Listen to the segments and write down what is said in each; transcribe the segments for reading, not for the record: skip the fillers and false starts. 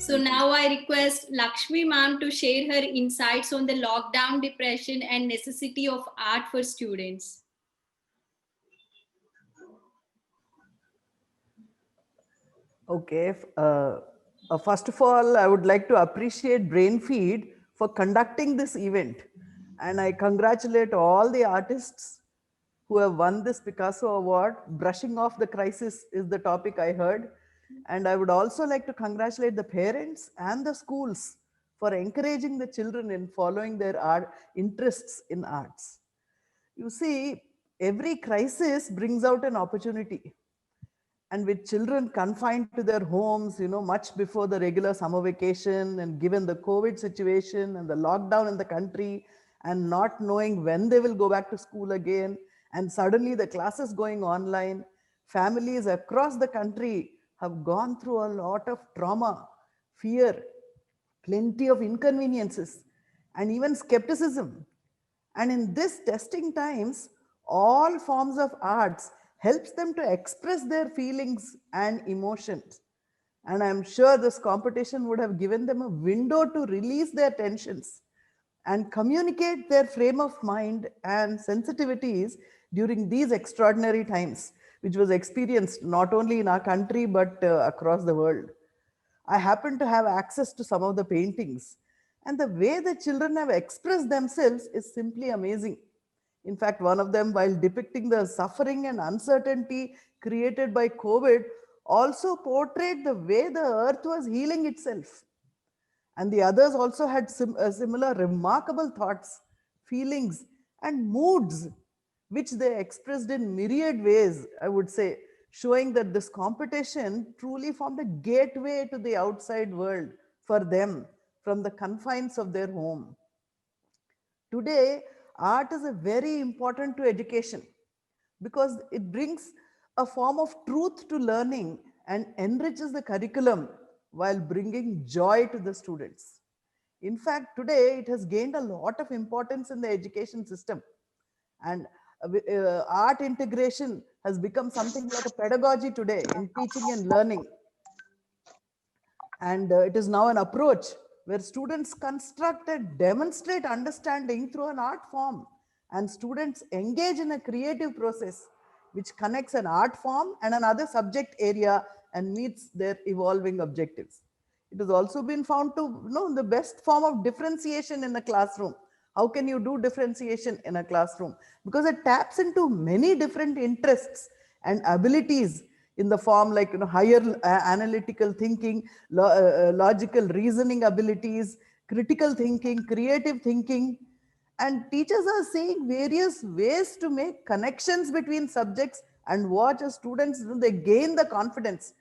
So now I request Lakshmi ma'am to share her insights on the lockdown depression and necessity of art for students. Okay. First of all, I would like to appreciate Brainfeed for conducting this event. And I congratulate all the artists who have won this Picasso Award. Brushing off the crisis is the topic I heard. And I would also like to congratulate the parents and the schools for encouraging the children in following their art interests in arts. You see, every crisis brings out an opportunity, and with children confined to their homes, much before the regular summer vacation, and given the COVID situation and the lockdown in the country, and not knowing when they will go back to school again, and suddenly the classes going online, families across the country have gone through a lot of trauma, fear, plenty of inconveniences, and even skepticism. And in this testing times, all forms of arts helps them to express their feelings and emotions. And I'm sure this competition would have given them a window to release their tensions and communicate their frame of mind and sensitivities during these extraordinary times, which was experienced not only in our country but across the world. I happen to have access to some of the paintings, and the way the children have expressed themselves is simply amazing. In fact, one of them, while depicting the suffering and uncertainty created by COVID, also portrayed the way the earth was healing itself. And the others also had similar remarkable thoughts, feelings, and moods, which they expressed in myriad ways, I would say, showing that this competition truly formed a gateway to the outside world for them from the confines of their home. Today, art is a very important to education because it brings a form of truth to learning and enriches the curriculum while bringing joy to the students. In fact, today it has gained a lot of importance in the education system, and art integration has become something like a pedagogy today in teaching and learning. And it is now an approach where students construct and demonstrate understanding through an art form, and students engage in a creative process which connects an art form and another subject area and meets their evolving objectives. It has also been found to know the best form of differentiation in a classroom. How can you do differentiation in a classroom? Because it taps into many different interests and abilities in the form like higher analytical thinking, logical reasoning abilities, critical thinking, creative thinking. And teachers are seeing various ways to make connections between subjects and watch as students, they gain the confidence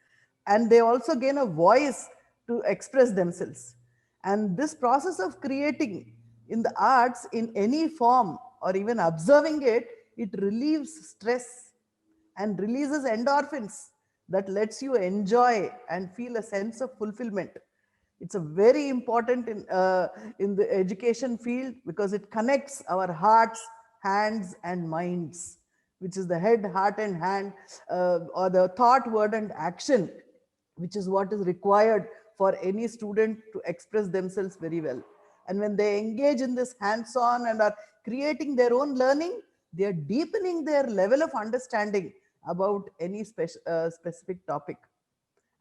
and they also gain a voice to express themselves. And this process of creating in the arts in any form or even observing it, it relieves stress and releases endorphins that lets you enjoy and feel a sense of fulfillment. It's a very important in the education field because it connects our hearts, hands, and minds, which is the head, heart, and hand, or the thought, word, and action, which is what is required for any student to express themselves very well. And when they engage in this hands-on and are creating their own learning, they are deepening their level of understanding about any specific topic.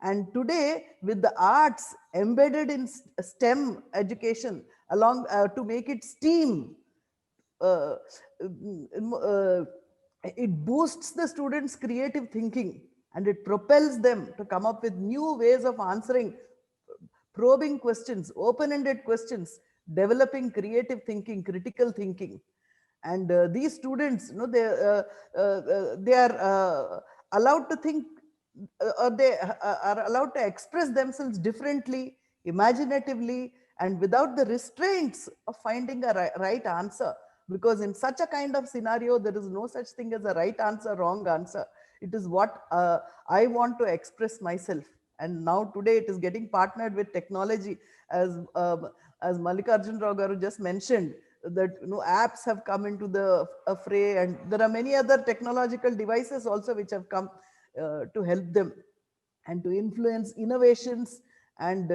And today, with the arts embedded in STEM education, along to make it STEAM, uh, uh, it boosts the students' creative thinking and it propels them to come up with new ways of answering probing questions, open-ended questions, developing creative thinking, critical thinking. And these students, they are allowed to think, or they are allowed to express themselves differently, imaginatively, and without the restraints of finding a right answer. Because in such a kind of scenario, there is no such thing as a right answer, wrong answer. It is what I want to express myself. And now today it is getting partnered with technology, as Mallikarjun Rao Garu just mentioned, that apps have come into the fray, and there are many other technological devices also which have come to help them and to influence innovations and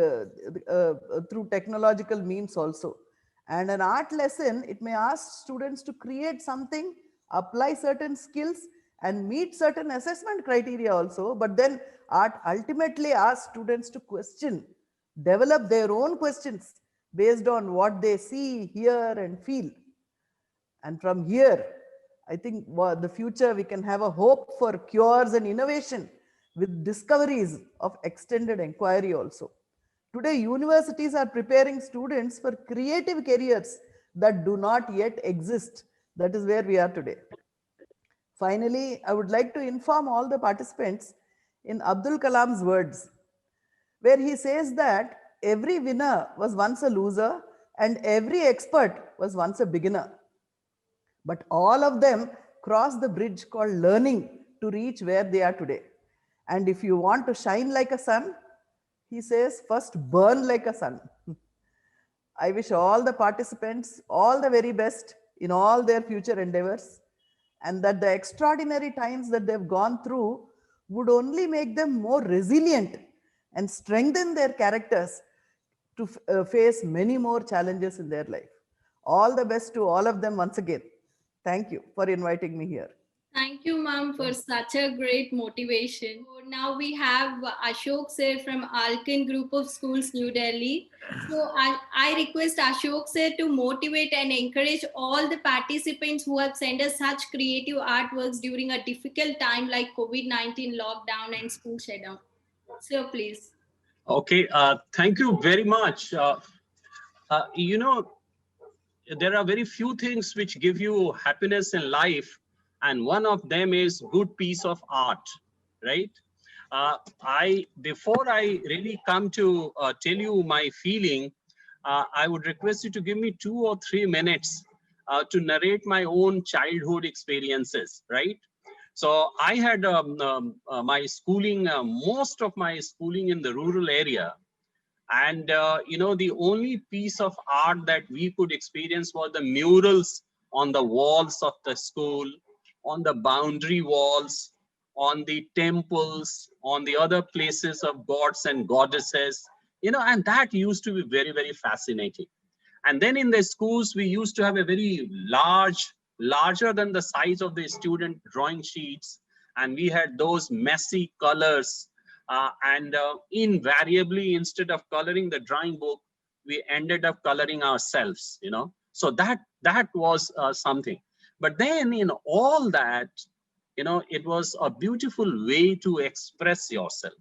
through technological means also. And an art lesson, it may ask students to create something, apply certain skills, and meet certain assessment criteria also. But then art ultimately asks students to question, develop their own questions based on what they see, hear, and feel. And from here, I think the future we can have a hope for cures and innovation with discoveries of extended inquiry also. Today, universities are preparing students for creative careers that do not yet exist. That is where we are today. Finally, I would like to inform all the participants in Abdul Kalam's words, where he says that every winner was once a loser and every expert was once a beginner. But all of them cross the bridge called learning to reach where they are today. And if you want to shine like a sun, he says, first burn like a sun. I wish all the participants all the very best in all their future endeavors, and that the extraordinary times that they've gone through would only make them more resilient and strengthen their characters to face many more challenges in their life. All the best to all of them once again. Thank you for inviting me here. Thank you, ma'am, for such a great motivation. So now we have Ashok sir from Alkan Group of Schools, New Delhi. So I request Ashok sir to motivate and encourage all the participants who have sent us such creative artworks during a difficult time like COVID-19 lockdown and school shutdown. Sir, please. Okay, thank you very much. You know, there are very few things which give you happiness in life, and one of them is good piece of art, right? Before I really come to tell you my feeling, I would request you to give me 2 or 3 minutes to narrate my own childhood experiences, right? So I had my schooling, most of my schooling in the rural area. And, you know, the only piece of art that we could experience was the murals on the walls of the school, on the boundary walls, on the temples, on the other places of gods and goddesses, you know, and that used to be very, very fascinating. And then in the schools, we used to have a very larger than the size of the student drawing sheets. And we had those messy colors. And invariably, instead of coloring the drawing book, we ended up coloring ourselves, you know. So that was something. But then in all that, you know, it was a beautiful way to express yourself,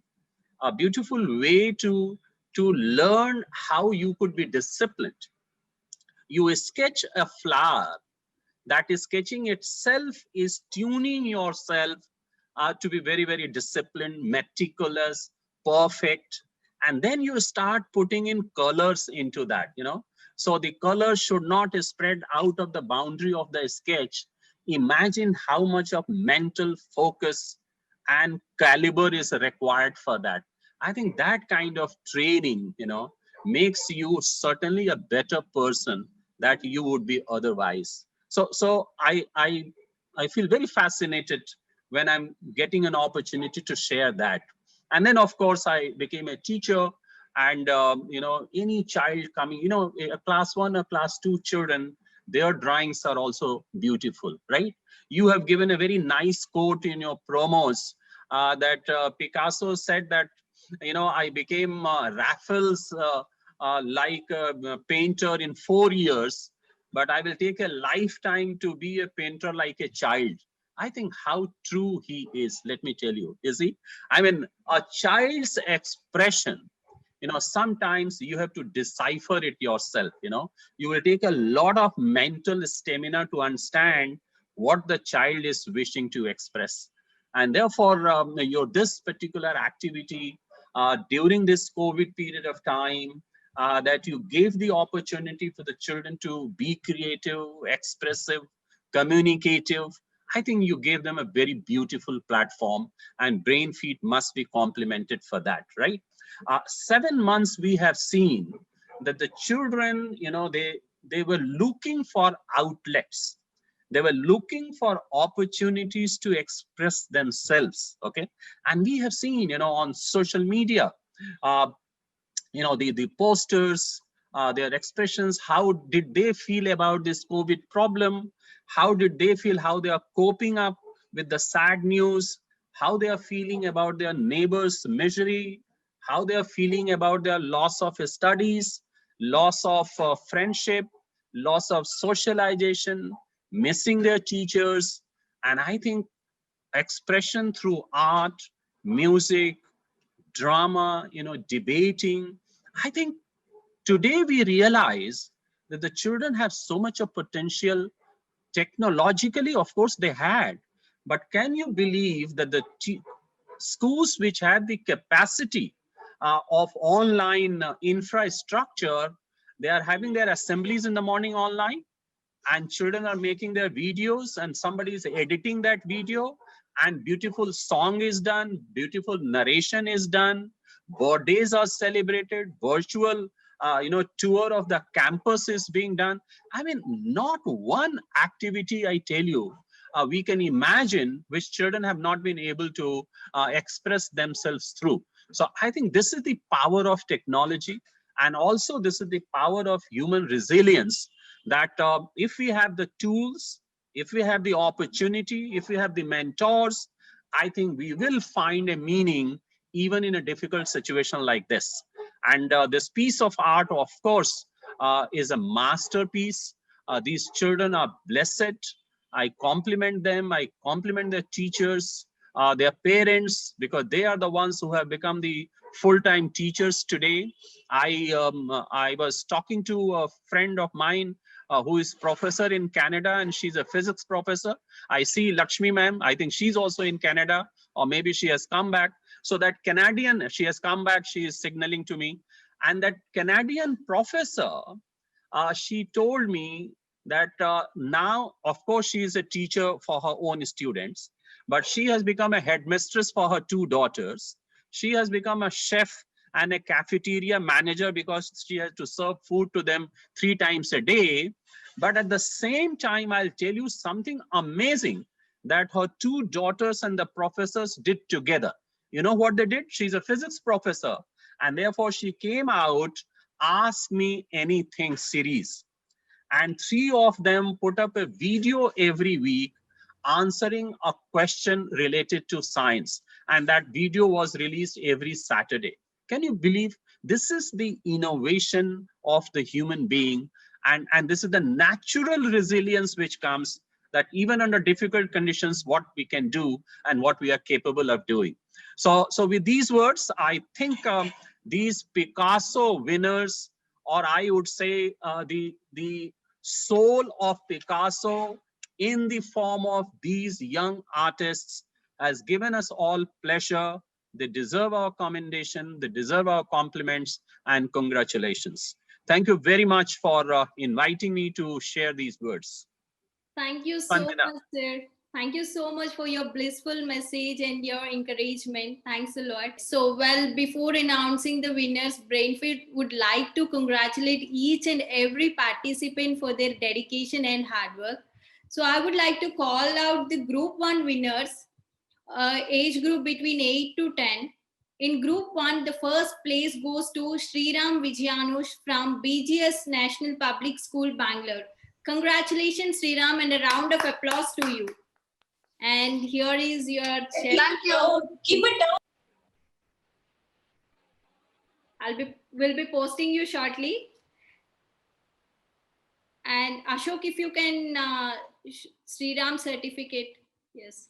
a beautiful way to learn how you could be disciplined. You sketch a flower, that is sketching itself is tuning yourself to be very, very disciplined, meticulous, perfect. And then you start putting in colors into that, you know. So the colors should not spread out of the boundary of the sketch. Imagine how much of mental focus and caliber is required for that. I think that kind of training, you know, makes you certainly a better person that you would be otherwise. So I feel very fascinated when I'm getting an opportunity to share that. And then of course I became a teacher, and you know, any child coming, you know, a class 1 or class 2 children, their drawings are also beautiful, right? You have given a very nice quote in your promos that Picasso said that, you know, I became Raffles like a painter in 4 years, but I will take a lifetime to be a painter like a child. I think how true he is, let me tell you, is he? I mean, a child's expression, you know, sometimes you have to decipher it yourself, you know. You will take a lot of mental stamina to understand what the child is wishing to express. And therefore, this particular activity during this COVID period of time, that you gave the opportunity for the children to be creative, expressive, communicative. I think you gave them a very beautiful platform, and Brainfeed must be complimented for that, right? 7 months we have seen that the children, you know, they were looking for outlets. They were looking for opportunities to express themselves, okay? And we have seen, you know, on social media, the posters, their expressions, how did they feel about this COVID problem? How did they feel, how they are coping up with the sad news, how they are feeling about their neighbor's misery, how they are feeling about their loss of studies, loss of friendship, loss of socialization, missing their teachers. And I think expression through art, music, drama, debating. I think today we realize that the children have so much of potential technologically. Of course they had, but can you believe that the schools which had the capacity of online infrastructure, they are having their assemblies in the morning online, and children are making their videos, and somebody is editing that video, and beautiful song is done, beautiful narration is done, birthdays are celebrated, virtual tour of the campus is being done. I mean, not one activity, I tell you, we can imagine which children have not been able to express themselves through. So I think this is the power of technology, and also this is the power of human resilience, that if we have the tools, if we have the opportunity, if we have the mentors, I think we will find a meaning even in a difficult situation like this. And this piece of art, of course, is a masterpiece. These children are blessed. I compliment them. I compliment their teachers, their parents, because they are the ones who have become the full-time teachers today. I was talking to a friend of mine who is professor in Canada, and she's a physics professor. I see Lakshmi ma'am, I think she's also in Canada, or maybe she has come back. So that Canadian, she has come back, she is signaling to me. And that Canadian professor, she told me that now, of course, she is a teacher for her own students, but she has become a headmistress for her two daughters. She has become a chef and a cafeteria manager because she has to serve food to them 3 times a day. But at the same time, I'll tell you something amazing that her two daughters and the professors did together. You know what they did? She's a physics professor, and therefore she came out, Ask Me Anything series. And 3 of them put up a video every week answering a question related to science. And that video was released every Saturday. Can you believe? This is the innovation of the human being. And this is the natural resilience which comes, that even under difficult conditions, what we can do and what we are capable of doing. So with these words, I think these Picasso winners, or I would say the soul of Picasso in the form of these young artists, has given us all pleasure. They deserve our commendation, they deserve our compliments, and congratulations. Thank you very much for inviting me to share these words. Thank you so much, sir. Thank you so much for your blissful message and your encouragement. Thanks a lot. So, well, before announcing the winners, Brainfit would like to congratulate each and every participant for their dedication and hard work. So, I would like to call out the Group 1 winners, age group between 8 to 10. In Group 1, the first place goes to Sriram Vijayanush from BGS National Public School, Bangalore. Congratulations, Sriram, and a round of applause to you. And here is your check. Thank you. Keep it down. We'll be posting you shortly. And Ashok, if you can, Sriram certificate. Yes.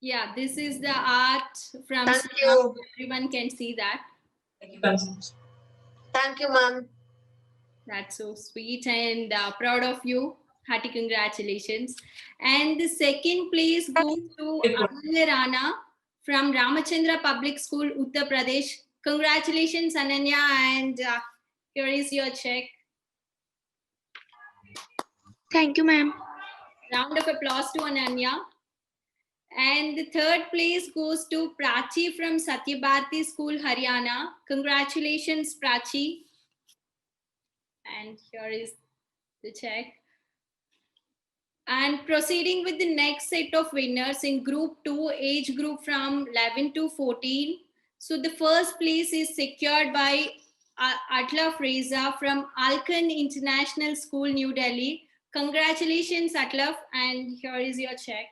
Yeah, this is the art from Thank Sriram. you. Everyone can see that. Thank you, ma'am. That's so sweet, and proud of you. Hearty congratulations. And the second place goes to Ananya Rana from Ramachandra Public School, Uttar Pradesh. Congratulations, Ananya, and here is your check. Thank you, ma'am. Round of applause to Ananya. And the third place goes to Prachi from Satyabharati School, Haryana. Congratulations, Prachi. And here is the check. And proceeding with the next set of winners in Group 2, age group from 11 to 14. So the first place is secured by Atlaf Reza from Alkan International School, New Delhi. Congratulations, Atlaf, and here is your check.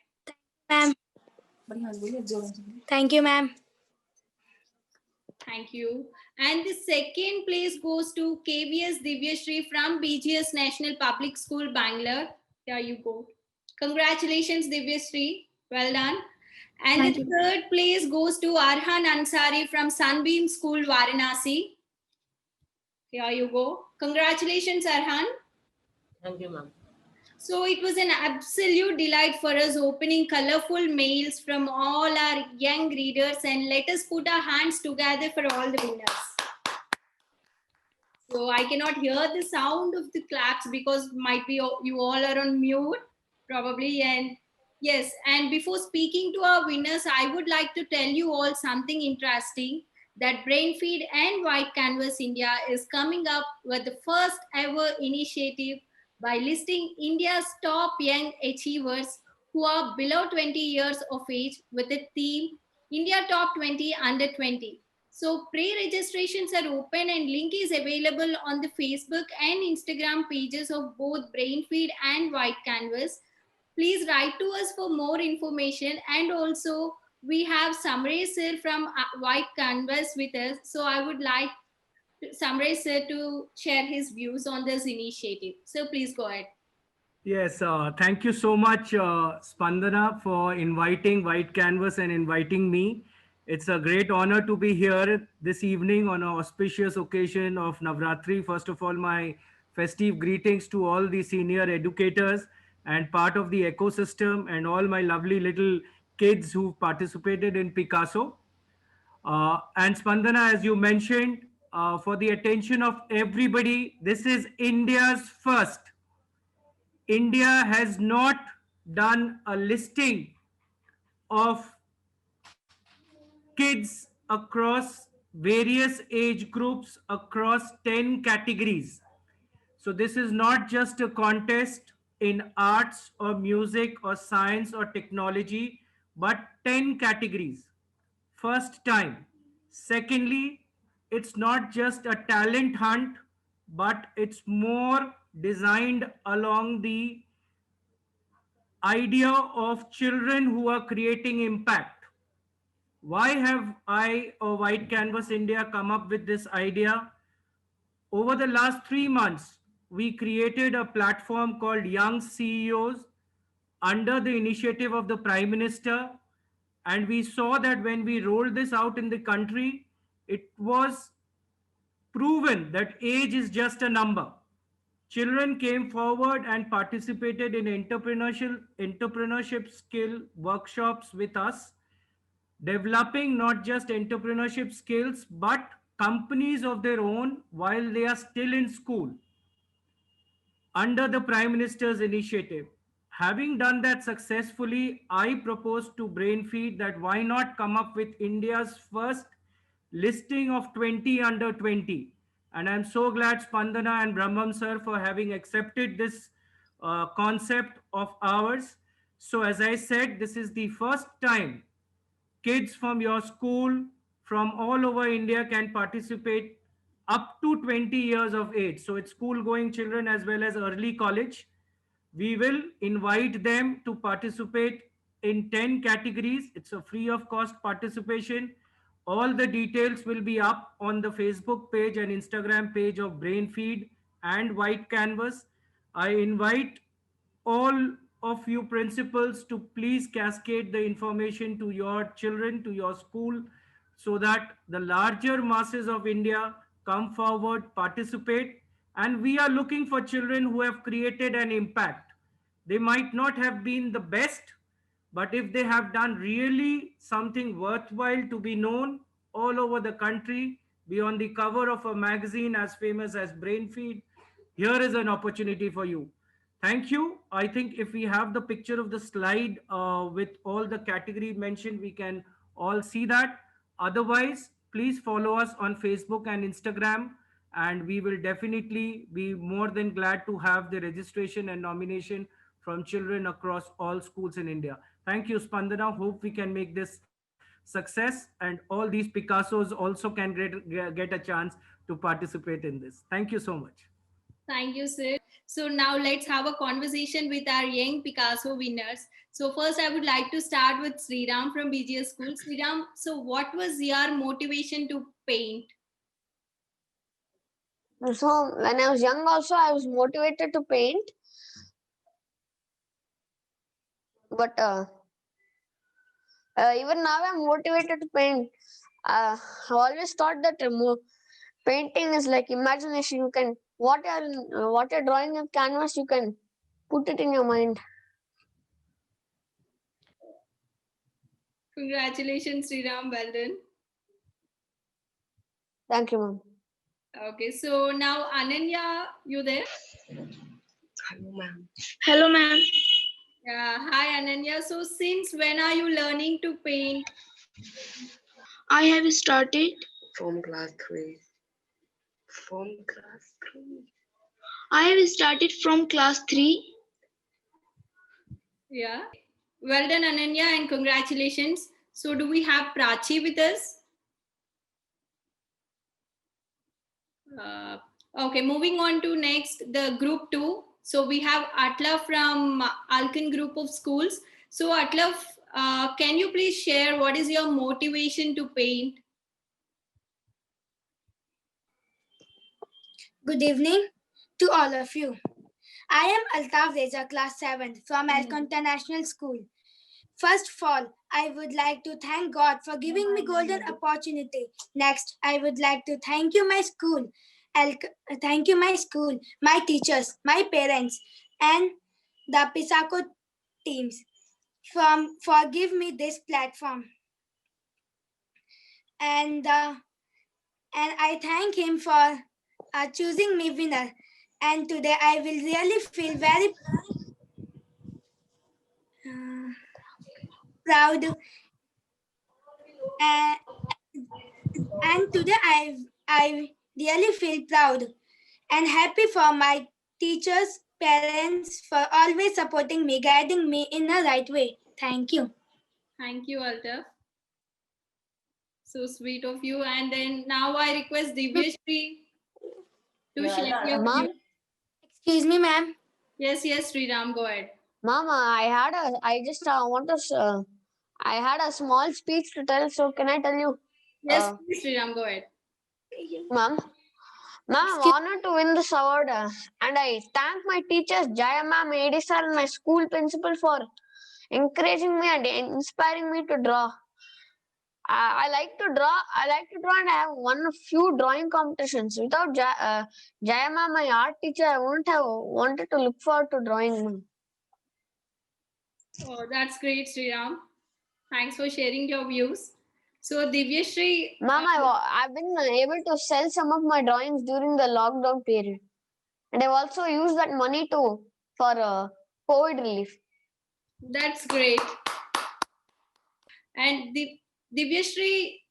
Ma'am. Thank you, ma'am. Thank you. And the second place goes to KVS Divyashree from BGS National Public School, Bangalore. Here you go. Congratulations, Divyashree. Well done. And Thank the you. third place goes to Arhan Ansari from Sunbeam School, Varanasi. Here you go. Congratulations, Arhan. Thank you, ma'am. So it was an absolute delight for us opening colorful mails from all our young readers, and let us put our hands together for all the winners. So I cannot hear the sound of the claps because might be you all are on mute probably. And yes, and before speaking to our winners, I would like to tell you all something interesting, that Brainfeed and White Canvas India is coming up with the first ever initiative by listing India's top young achievers who are below 20 years of age with the theme India Top 20 Under 20. So pre-registrations are open and link is available on the Facebook and Instagram pages of both Brainfeed and White Canvas. Please write to us for more information, and also we have Samray sir from White Canvas with us. So I would like Samray sir to share his views on this initiative. So please go ahead. Yes, thank you so much, Spandana, for inviting White Canvas and inviting me. It's a great honor to be here this evening on an auspicious occasion of Navratri. First of all, my festive greetings to all the senior educators and part of the ecosystem, and all my lovely little kids who participated in Picasso. And Spandana, as you mentioned, for the attention of everybody, this is India's first. India has not done a listing of kids across various age groups across 10 categories. So this is not just a contest in arts or music or science or technology, but 10 categories. First time. Secondly, it's not just a talent hunt, but it's more designed along the idea of children who are creating impact. Why have I or White Canvas India come up with this idea? Over the last 3 months, we created a platform called Young CEOs under the initiative of the Prime Minister. And we saw that when we rolled this out in the country, it was proven that age is just a number. Children came forward and participated in entrepreneurship skill workshops with us, developing not just entrepreneurship skills, but companies of their own while they are still in school under the Prime Minister's initiative. Having done that successfully, I proposed to Brainfeed that why not come up with India's first listing of 20 under 20. And I'm so glad Spandana and Brahmam sir for having accepted this concept of ours. So as I said, this is the first time kids from your school from all over India can participate up to 20 years of age. So it's school going children as well as early college. We will invite them to participate in 10 categories. It's a free of cost participation. All the details will be up on the Facebook page and Instagram page of Brainfeed and White Canvas. I invite all of you principals to please cascade the information to your children, to your school, so that the larger masses of India come forward, participate. And we are looking for children who have created an impact. They might not have been the best, but if they have done really something worthwhile to be known all over the country, be on the cover of a magazine as famous as Brainfeed, here is an opportunity for you. Thank you. I think if we have the picture of the slide with all the category mentioned, we can all see that. Otherwise, please follow us on Facebook and Instagram, and we will definitely be more than glad to have the registration and nomination from children across all schools in India. Thank you, Spandana. Hope we can make this success, and all these Picassos also can get a chance to participate in this. Thank you so much. Thank you, sir. So now let's have a conversation with our young Picasso winners. So first, I would like to start with Sriram from BGS School. Sriram, so what was your motivation to paint? So when I was young also, I was motivated to paint. But even now I'm motivated to paint. I always thought that painting is like imagination. You can, what you're drawing on canvas, you can put it in your mind. Congratulations, Sriram. Well done. Thank you, ma'am. Okay, so now Ananya, you there? Hello, ma'am. Hello, ma'am. Yeah, hi Ananya. So since when are you learning to paint? I have started. From class 3. From class 3. I have started from class 3. Yeah. Well done, Ananya, and congratulations. So do we have Prachi with us? Okay, moving on to next, the group 2. So we have Atla from Alkan Group of Schools. So Atla, can you please share what is your motivation to paint? Good evening to all of you. I am Altaf Reza, class 7th from Alcon International School. First of all, I would like to thank God for giving me golden opportunity. Next, I would like to thank you, my school. Thank you, my school, my teachers, my parents, and the Pisaco teams for give me this platform. And I thank him for choosing me winner. And today I will really feel very proud. And today I really feel proud and happy for my teachers, parents for always supporting me, guiding me in the right way. Thank you. Thank you, Altaf. So sweet of you. And then now I request Divyashri to share your Ma'am? views. Excuse me, ma'am. Yes, Sriram, go ahead. Mama, I had a small speech to tell, so can I tell you? Yes, please, Sriram, go ahead. Ma'am, I'm honored to win this award, and I thank my teachers, Jaya ma'am, AD sir, and my school principal for encouraging me and inspiring me to draw. I like to draw. And I have won a few drawing competitions. Without Jaya ma'am, my art teacher, I wouldn't have wanted to look forward to drawing, ma'am. Oh, that's great, Sriram. Thanks for sharing your views. So, Divyashri. Ma'am, I've been able to sell some of my drawings during the lockdown period. And I've also used that money for COVID relief. That's great. And Divyashri,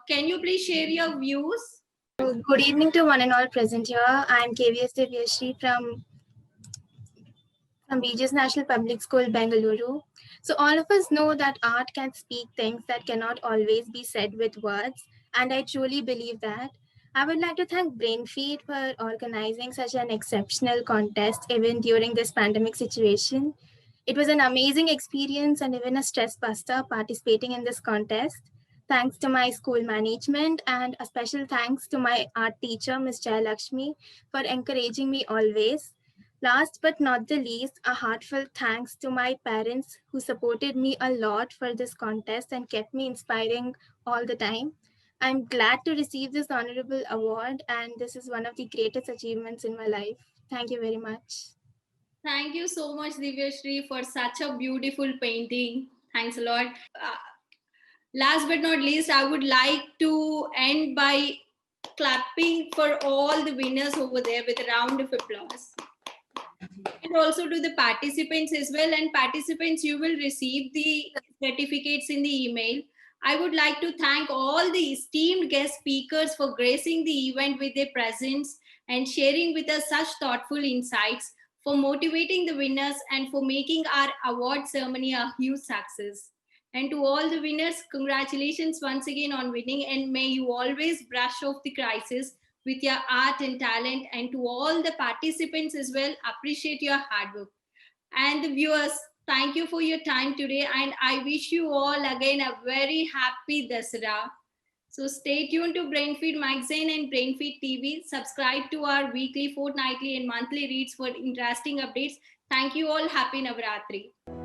can you please share your views? Good evening to one and all present here. I am KVS Divyashri from BGS National Public School, Bengaluru. So all of us know that art can speak things that cannot always be said with words. And I truly believe that. I would like to thank Brainfeed for organizing such an exceptional contest even during this pandemic situation. It was an amazing experience and even a stress buster participating in this contest. Thanks to my school management and a special thanks to my art teacher, Ms. Jayalakshmi, for encouraging me always. Last but not the least, a heartfelt thanks to my parents who supported me a lot for this contest and kept me inspiring all the time. I'm glad to receive this honorable award, and this is one of the greatest achievements in my life. Thank you very much. Thank you so much, Divyashri, for such a beautiful painting. Thanks a lot. Last but not least, I would like to end by clapping for all the winners over there with a round of applause. And also to the participants as well. And participants, you will receive the certificates in the email. I would like to thank all the esteemed guest speakers for gracing the event with their presence and sharing with us such thoughtful insights, for motivating the winners, and for making our award ceremony a huge success. And to all the winners, congratulations once again on winning, and may you always brush off the crisis with your art and talent. And to all the participants as well, appreciate your hard work. And the viewers, thank you for your time today, and I wish you all again a very happy Dasara. So stay tuned to Brainfeed Magazine and Brainfeed TV. Subscribe to our weekly, fortnightly, and monthly reads for interesting updates. Thank you all. Happy Navaratri.